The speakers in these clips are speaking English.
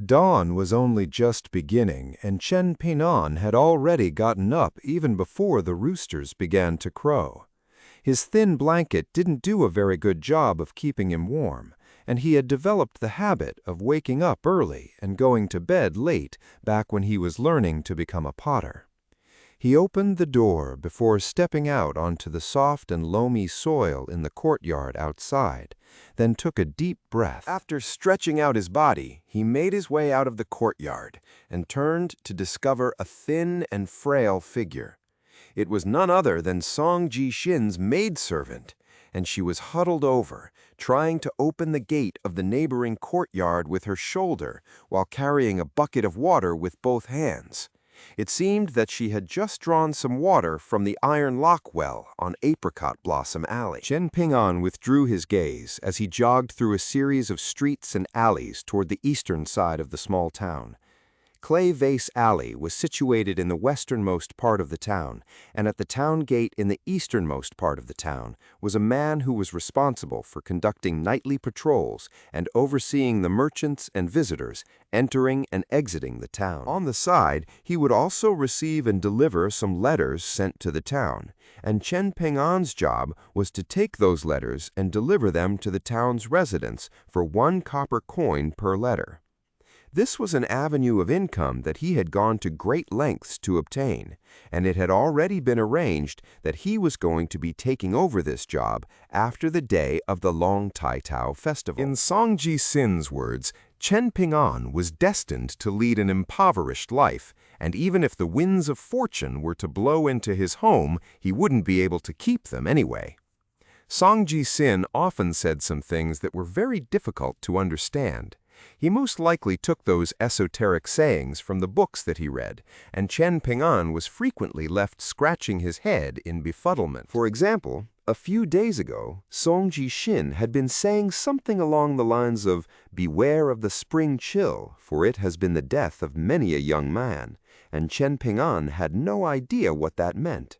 Dawn was only just beginning, and Chen Ping'an had already gotten up even before the roosters began to crow. His thin blanket didn't do a very good job of keeping him warm, and he had developed the habit of waking up early and going to bed late back when he was learning to become a potter. He opened the door before stepping out onto the soft and loamy soil in the courtyard outside, then took a deep breath. After stretching out his body, he made his way out of the courtyard and turned to discover a thin and frail figure. It was none other than Song Ji-shin's maidservant, and she was huddled over, trying to open the gate of the neighboring courtyard with her shoulder while carrying a bucket of water with both hands. It seemed that she had just drawn some water from the iron lock well on Apricot Blossom Alley. Chen Ping'an withdrew his gaze as he jogged through a series of streets and alleys toward the eastern side of the small town. Clay Vase Alley was situated in the westernmost part of the town, and at the town gate in the easternmost part of the town was a man who was responsible for conducting nightly patrols and overseeing the merchants and visitors entering and exiting the town. On the side, he would also receive and deliver some letters sent to the town, and Chen Ping'an's job was to take those letters and deliver them to the town's residents for 1 copper coin per letter. This was an avenue of income that he had gone to great lengths to obtain, and it had already been arranged that he was going to be taking over this job after the day of the Long Tai Tao festival. In Song Ji-shin's words, Chen Ping'an was destined to lead an impoverished life, and even if the winds of fortune were to blow into his home, he wouldn't be able to keep them anyway. Song Ji-shin often said some things that were very difficult to understand. He most likely took those esoteric sayings from the books that he read, and Chen Ping'an was frequently left scratching his head in befuddlement. For example, a few days ago, Song Ji-shin had been saying something along the lines of, "Beware of the spring chill, for it has been the death of many a young man," and Chen Ping'an had no idea what that meant.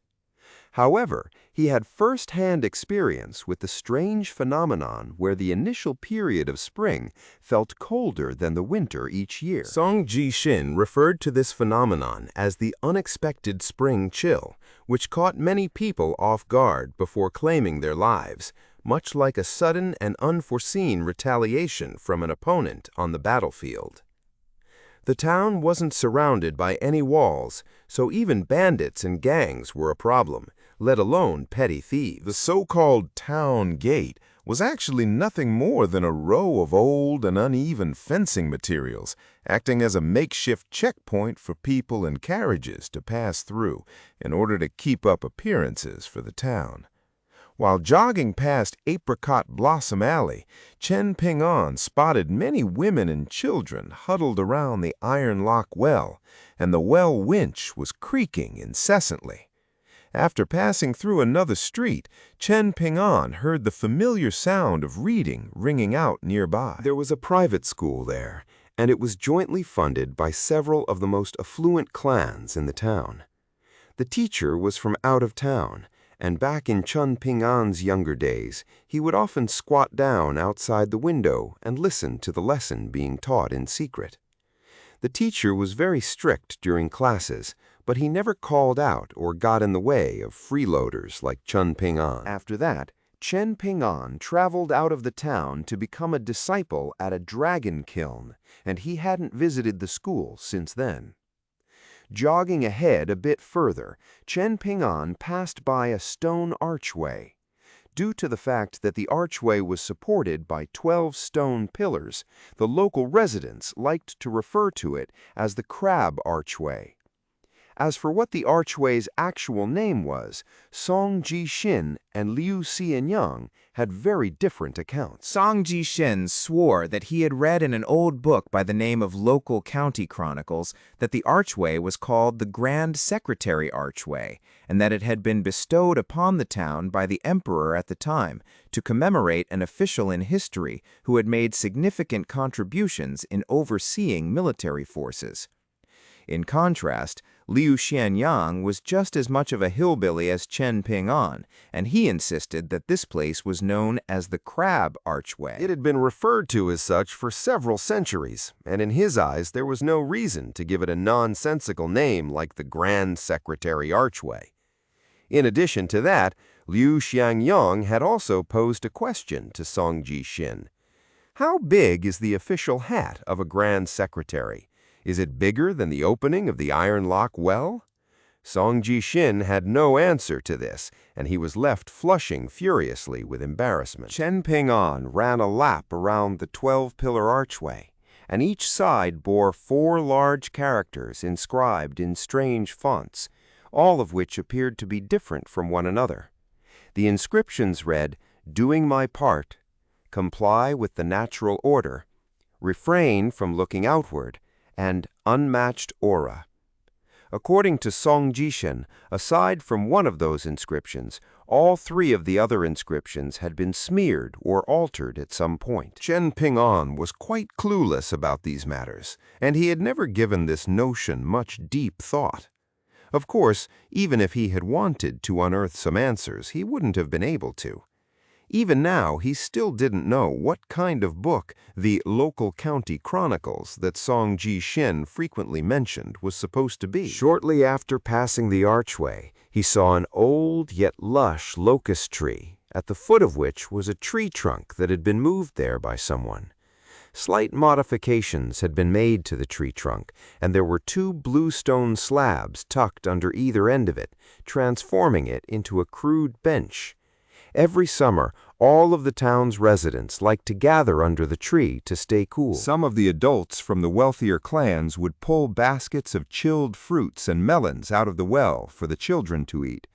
However, he had first-hand experience with the strange phenomenon where the initial period of spring felt colder than the winter each year. Song Ji-shin referred to this phenomenon as the unexpected spring chill, which caught many people off guard before claiming their lives, much like a sudden and unforeseen retaliation from an opponent on the battlefield. The town wasn't surrounded by any walls, so even bandits and gangs were a problem, let alone petty thieves. The so-called town gate was actually nothing more than a row of old and uneven fencing materials, acting as a makeshift checkpoint for people and carriages to pass through in order to keep up appearances for the town. While jogging past Apricot Blossom Alley, Chen Ping'an spotted many women and children huddled around the iron lock well, and the well winch was creaking incessantly. After passing through another street, Chen Ping'an heard the familiar sound of reading ringing out nearby. There was a private school there, and it was jointly funded by several of the most affluent clans in the town. The teacher was from out of town, and back in Chen Ping'an's younger days, he would often squat down outside the window and listen to the lesson being taught in secret. The teacher was very strict during classes, but he never called out or got in the way of freeloaders like Chen Ping'an. After that, Chen Ping'an traveled out of the town to become a disciple at a dragon kiln, and he hadn't visited the school since then. Jogging ahead a bit further, Chen Ping'an passed by a stone archway. Due to the fact that the archway was supported by 12 stone pillars, the local residents liked to refer to it as the Crab Archway. As for what the archway's actual name was, Song Ji-shin and Liu Xianyang had very different accounts. Song Ji-shin swore that he had read in an old book by the name of Local County Chronicles that the archway was called the Grand Secretary Archway, and that it had been bestowed upon the town by the emperor at the time to commemorate an official in history who had made significant contributions in overseeing military forces. In contrast, Liu Xianyang was just as much of a hillbilly as Chen Ping-an, and he insisted that this place was known as the Crab Archway. It had been referred to as such for several centuries, and in his eyes there was no reason to give it a nonsensical name like the Grand Secretary Archway. In addition to that, Liu Xianyang had also posed a question to Song Ji-shin. How big is the official hat of a Grand Secretary? Is it bigger than the opening of the Iron Lock Well? Song Ji-shin had no answer to this, and he was left flushing furiously with embarrassment. Chen Ping-an ran a lap around the 12-pillar archway, and each side bore 4 large characters inscribed in strange fonts, all of which appeared to be different from one another. The inscriptions read, "Doing my part," "Comply with the natural order," "Refrain from looking outward," and "Unmatched aura." According to Song Ji-shin, aside from one of those inscriptions, all 3 of the other inscriptions had been smeared or altered at some point. Chen Ping-an was quite clueless about these matters, and he had never given this notion much deep thought. Of course, even if he had wanted to unearth some answers, he wouldn't have been able to. Even now, he still didn't know what kind of book the local county chronicles that Song Ji-shin frequently mentioned was supposed to be. Shortly after passing the archway, he saw an old yet lush locust tree, at the foot of which was a tree trunk that had been moved there by someone. Slight modifications had been made to the tree trunk, and there were 2 bluestone slabs tucked under either end of it, transforming it into a crude bench. Every summer, all of the town's residents liked to gather under the tree to stay cool. Some of the adults from the wealthier clans would pull baskets of chilled fruits and melons out of the well for the children to eat.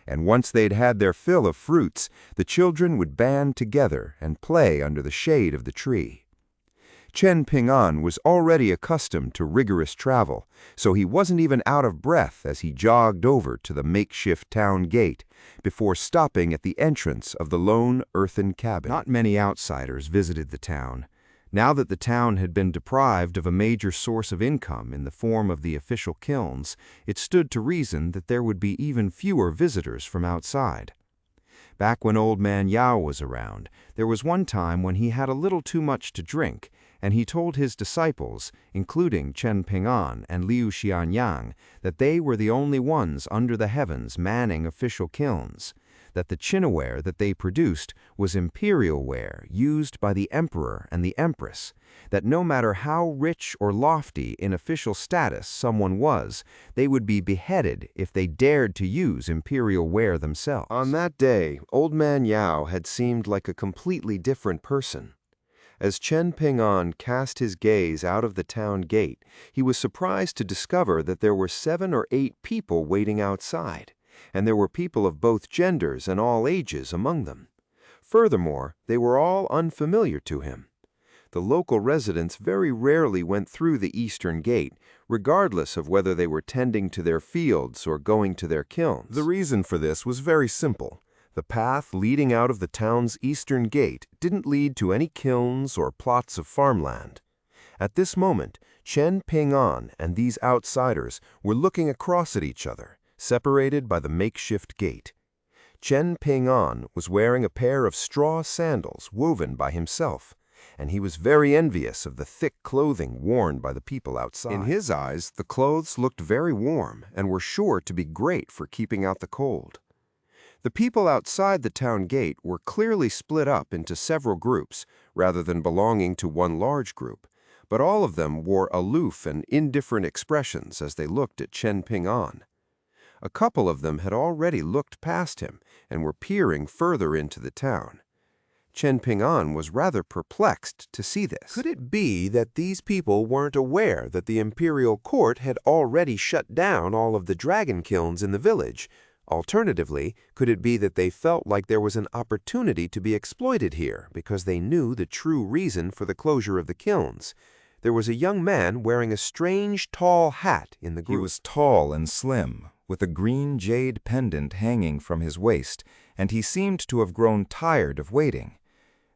And once they'd had their fill of fruits, the children would band together and play under the shade of the tree. Chen Ping-an was already accustomed to rigorous travel, so he wasn't even out of breath as he jogged over to the makeshift town gate before stopping at the entrance of the lone earthen cabin. Not many outsiders visited the town. Now that the town had been deprived of a major source of income in the form of the official kilns, it stood to reason that there would be even fewer visitors from outside. Back when Old Man Yao was around, there was one time when he had a little too much to drink, and he told his disciples, including Chen Ping-an and Liu Xianyang, that they were the only ones under the heavens manning official kilns, that the chinaware that they produced was imperial ware used by the emperor and the empress, that no matter how rich or lofty in official status someone was, they would be beheaded if they dared to use imperial ware themselves. On that day, Old Man Yao had seemed like a completely different person. As Chen Ping-an cast his gaze out of the town gate, he was surprised to discover that there were 7 or 8 people waiting outside, and there were people of both genders and all ages among them. Furthermore, they were all unfamiliar to him. The local residents very rarely went through the eastern gate, regardless of whether they were tending to their fields or going to their kilns. The reason for this was very simple. The path leading out of the town's eastern gate didn't lead to any kilns or plots of farmland. At this moment, Chen Ping-an and these outsiders were looking across at each other, separated by the makeshift gate. Chen Ping-an was wearing a pair of straw sandals woven by himself, and he was very envious of the thick clothing worn by the people outside. In his eyes, the clothes looked very warm and were sure to be great for keeping out the cold. The people outside the town gate were clearly split up into several groups, rather than belonging to one large group, but all of them wore aloof and indifferent expressions as they looked at Chen Ping-an. A couple of them had already looked past him and were peering further into the town. Chen Ping-an was rather perplexed to see this. Could it be that these people weren't aware that the imperial court had already shut down all of the dragon kilns in the village? Alternatively, could it be that they felt like there was an opportunity to be exploited here because they knew the true reason for the closure of the kilns? There was a young man wearing a strange tall hat in the group. He was tall and slim, with a green jade pendant hanging from his waist, and he seemed to have grown tired of waiting.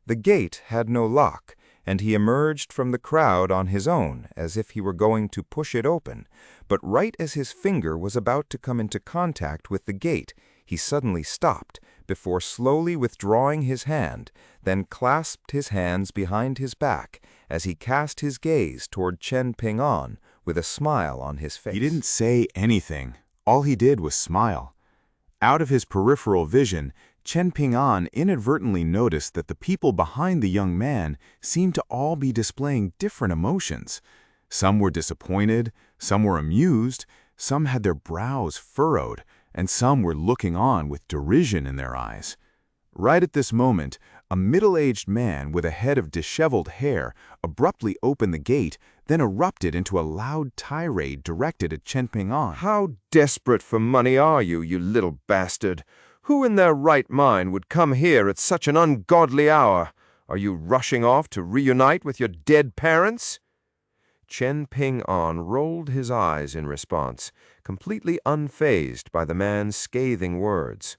The gate had no lock, and he emerged from the crowd on his own as if he were going to push it open, but right as his finger was about to come into contact with the gate, he suddenly stopped before slowly withdrawing his hand, then clasped his hands behind his back as he cast his gaze toward Chen Ping-an with a smile on his face. He didn't say anything. All he did was smile. Out of his peripheral vision, Chen Ping-an inadvertently noticed that the people behind the young man seemed to all be displaying different emotions. Some were disappointed, some were amused, some had their brows furrowed, and some were looking on with derision in their eyes. Right at this moment, a middle-aged man with a head of disheveled hair abruptly opened the gate, then erupted into a loud tirade directed at Chen Ping-an. "How desperate for money are you, you little bastard? Who in their right mind would come here at such an ungodly hour? Are you rushing off to reunite with your dead parents?" Chen Ping-an rolled his eyes in response, completely unfazed by the man's scathing words.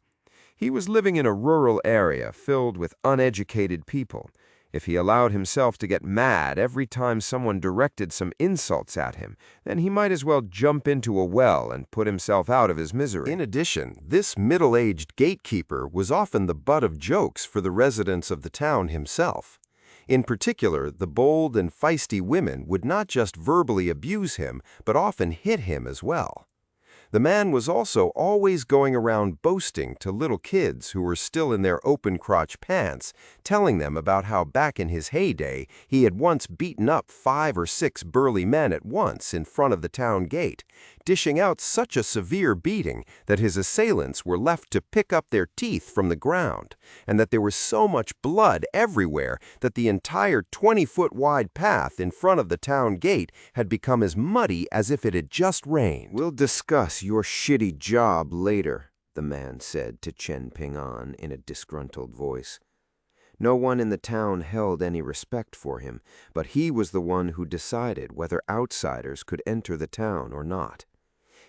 He was living in a rural area filled with uneducated people. If he allowed himself to get mad every time someone directed some insults at him, then he might as well jump into a well and put himself out of his misery. In addition, this middle-aged gatekeeper was often the butt of jokes for the residents of the town himself. In particular, the bold and feisty women would not just verbally abuse him, but often hit him as well. The man was also always going around boasting to little kids who were still in their open-crotch pants, telling them about how back in his heyday he had once beaten up 5 or 6 burly men at once in front of the town gate, dishing out such a severe beating that his assailants were left to pick up their teeth from the ground, and that there was so much blood everywhere that the entire 20-foot-wide path in front of the town gate had become as muddy as if it had just rained. "We'll discuss your shitty job later," the man said to Chen Ping-an in a disgruntled voice. No one in the town held any respect for him, but he was the one who decided whether outsiders could enter the town or not.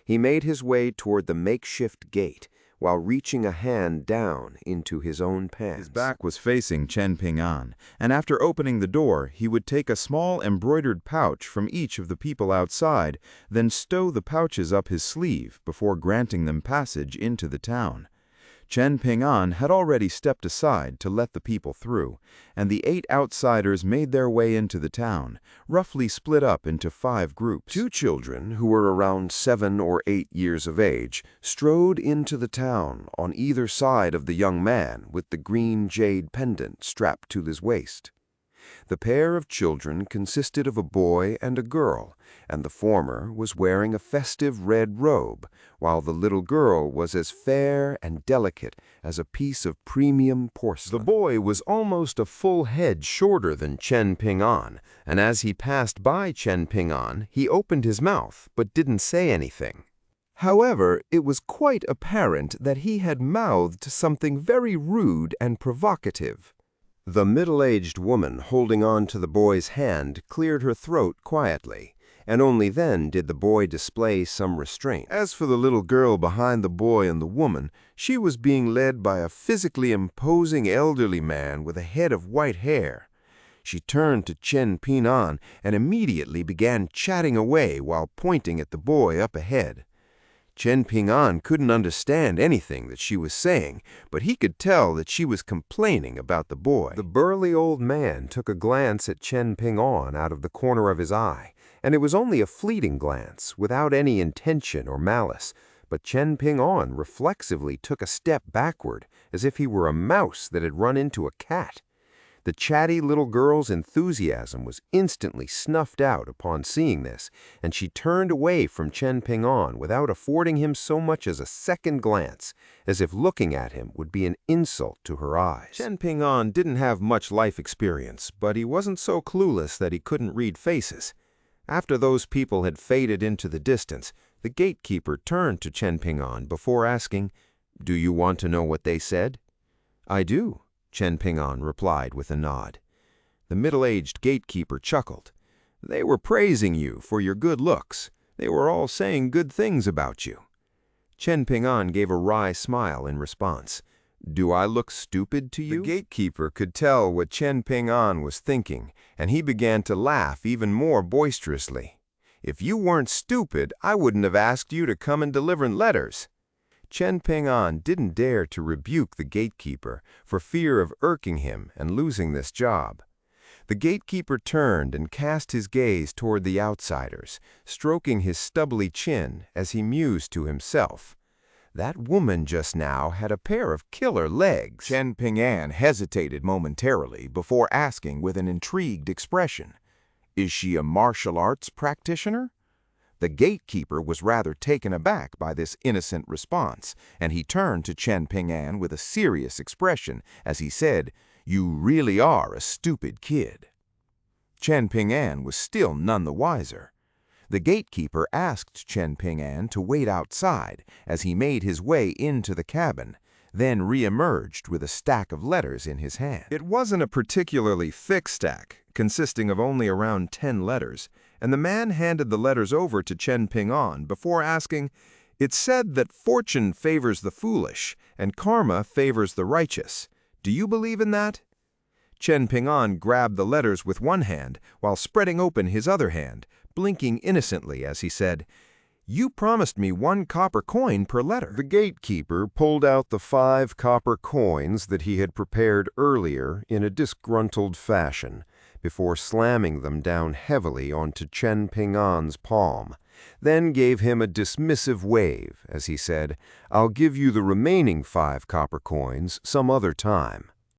He made his way toward the makeshift gate while reaching a hand down into his own pants. His back was facing Chen Ping-an, and after opening the door, he would take a small embroidered pouch from each of the people outside, then stow the pouches up his sleeve before granting them passage into the town. Chen Ping-an had already stepped aside to let the people through, and the 8 outsiders made their way into the town, roughly split up into 5 groups. 2 children, who were around 7 or 8 years of age, strode into the town on either side of the young man with the green jade pendant strapped to his waist. The pair of children consisted of a boy and a girl, and the former was wearing a festive red robe, while the little girl was as fair and delicate as a piece of premium porcelain. The boy was almost a full head shorter than Chen Ping-an, and as he passed by Chen Ping-an, he opened his mouth but didn't say anything. However, it was quite apparent that he had mouthed something very rude and provocative. The middle-aged woman holding on to the boy's hand cleared her throat quietly, and only then did the boy display some restraint. As for the little girl behind the boy and the woman, she was being led by a physically imposing elderly man with a head of white hair. She turned to Chen Ping-an and immediately began chatting away while pointing at the boy up ahead. Chen Ping-an couldn't understand anything that she was saying, but he could tell that she was complaining about the boy. The burly old man took a glance at Chen Ping-an out of the corner of his eye, and it was only a fleeting glance, without any intention or malice, but Chen Ping-an reflexively took a step backward, as if he were a mouse that had run into a cat. The chatty little girl's enthusiasm was instantly snuffed out upon seeing this, and she turned away from Chen Ping-an without affording him so much as a second glance, as if looking at him would be an insult to her eyes. Chen Ping-an didn't have much life experience, but he wasn't so clueless that he couldn't read faces. After those people had faded into the distance, the gatekeeper turned to Chen Ping-an before asking, "Do you want to know what they said?" "I do," Chen Ping-an replied with a nod. The middle-aged gatekeeper chuckled. "They were praising you for your good looks. They were all saying good things about you." Chen Ping-an gave a wry smile in response. Do I look stupid to you? The gatekeeper could tell what Chen Ping-an was thinking, and he began to laugh even more boisterously. If you weren't stupid, I wouldn't have asked you to come and deliver letters. Chen Ping-an didn't dare to rebuke the gatekeeper for fear of irking him and losing this job. The gatekeeper turned and cast his gaze toward the outsiders, stroking his stubbly chin as he mused to himself. That woman just now had a pair of killer legs. Chen Ping-an hesitated momentarily before asking with an intrigued expression, "Is she a martial arts practitioner?" The gatekeeper was rather taken aback by this innocent response, and he turned to Chen Ping-an with a serious expression as he said, "You really are a stupid kid." Chen Ping-an was still none the wiser. The gatekeeper asked Chen Ping-an to wait outside as he made his way into the cabin, then re-emerged with a stack of letters in his hand. It wasn't a particularly thick stack, consisting of only around 10 letters, and the man handed the letters over to Chen Ping-an before asking, "It's said that fortune favors the foolish, and karma favors the righteous. Do you believe in that?" Chen Ping-an grabbed the letters with one hand while spreading open his other hand, blinking innocently as he said, "You promised me 1 copper coin per letter." The gatekeeper pulled out the 5 copper coins that he had prepared earlier in a disgruntled fashion, before slamming them down heavily onto Chen Ping-an's palm, then gave him a dismissive wave as he said, "I'll give you the remaining 5 copper coins some other time."